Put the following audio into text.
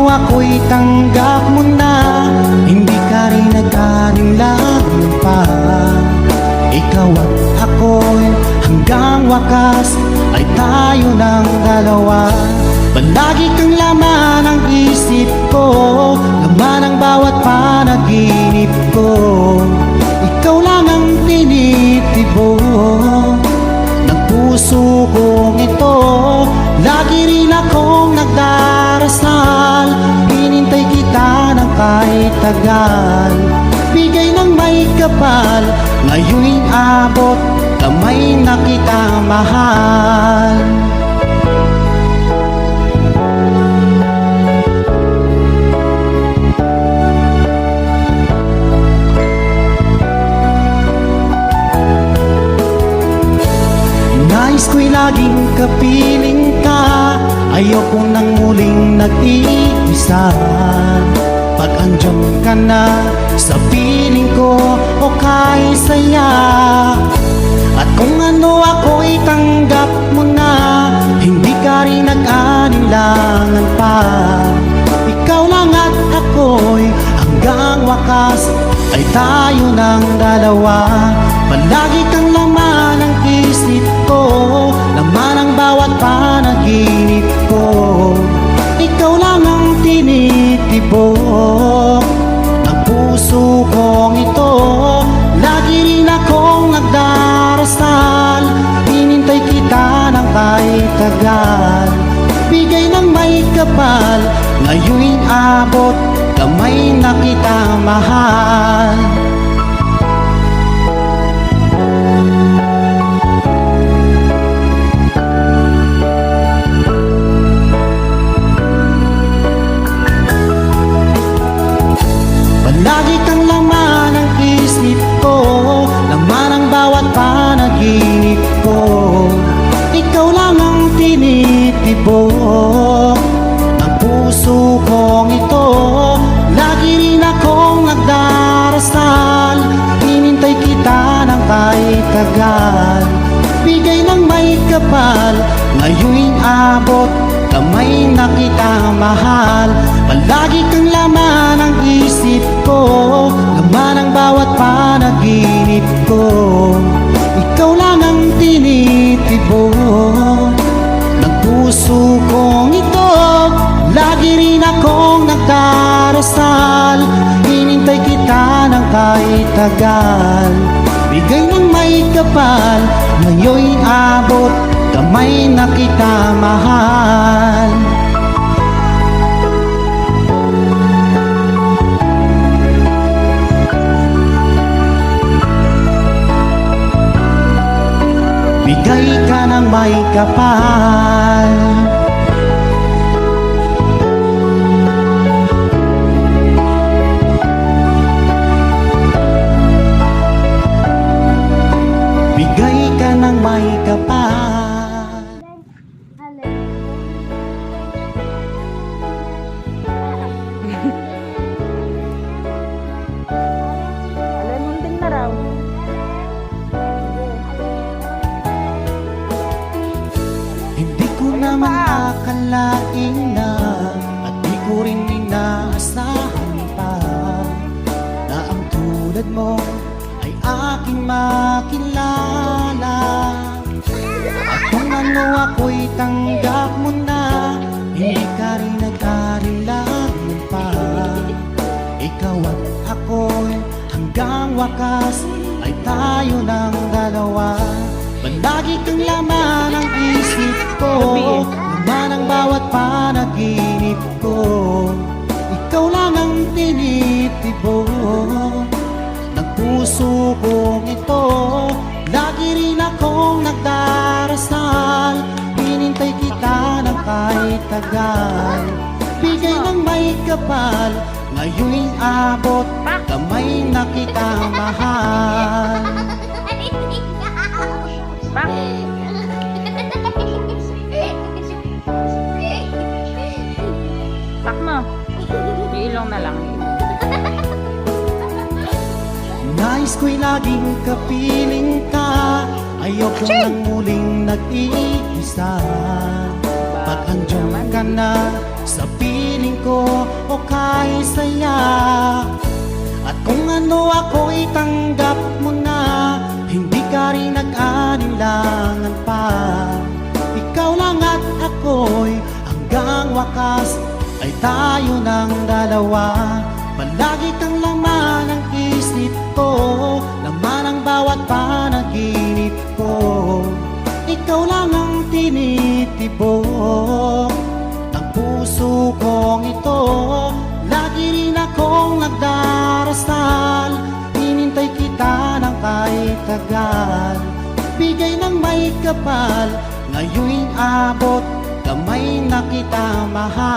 ano ako'y tanggap mo na, hindi ka rin nag-alinlangan pa. Ikaw at ako'y hanggang wakas ay tayo ng dalawa. Palagi kang laman ng isip ko, laman ng bawat panaginip ko. Ikaw lang ang tinitibok ng puso kong ito. Lagi rin akong nagdarasal, hinintay kita ng kahit tagal. Bigay ng may kapal, ngayon'y abot, kamay na kita mahal. Nais ko'y laging kapiling ka, ayoko nang muling nag-iisa. Pag andyan ka na sa piling ko, okay saya. At kung ano ako'y tanggap mo na, hindi ka rin nag-alinlangan pa. Ikaw lang at ako'y hanggang wakas ay tayo ng dalawa. Palagi kang laman ng isip ko, laman ang bawat panaginip ko. Ikaw lang ang tinitibok ng puso kong ito. Lagi rin akong nagdarasal, hinintay kita ng kahit tagal. Bigay ng may kapal, ngayon'y abot, kamay na kita mahal. Lagi kang laman ng isip ko, laman ang bawat panaginip ko. Ikaw lang ang tinitibok ng puso kong ito. Lagi rin akong nagdarasal, hinintay kita ng kahit tagal. Bigay ng may kapal, ngayon'y abot, kamay na kita mahal. Palagi kang laman ng isip ko, laman ang bawat panaginip ko. Ikaw lang ang tinitibok ng puso kong ito. Lagi rin akong nagdarasal, hinintay kita ng kahit tagal. Bigay ng may kapal, ngayon'y abot, kamay na kita mahal. Bigay ka ng may kapal. Bigay ka ng may kapal. Alam mo din na raw. Hindi ko naman akalain na, at di ko rin inaasahan pa, na ang tulad mo ay aking makilala. At kung ano ako'y tanggap mo na, hindi ka rin nag-alinlangan pa. Ikaw at ako'y hanggang wakas ay tayo ng dalawa. Palagi kang laman ng isip ko, laman ang bawat panaginip ko. Ikaw lang ang tinitibok ng puso kong ito. Lagi rin akong nagdarasal, hinintay kita ng kahit tagal. Bigay ng may kapal, ngayon'y abot, kamay na kita mahal. Pak. Pak mo. Yung ilong na lang. Nais ko'y laging kapiling ka, ayoko nang muling nag-iisa. Pag andyan ka na sa piling ko o kay saya. At kung ano ako'y tanggap mo na, hindi ka rin nag-alinlangan pa. Ikaw lang at ako'y hanggang wakas ay tayo ng dalawa. Palagi kang laman ng isip ko, laman ang bawat panaginip ko. Ikaw lang ang tinitibok ng puso kong ito. Lagi rin akong nagdarasal, hinintay kita ng kahit tagal. Bigay ng may kapal, ngayon'y abot, kamay na kita mahal.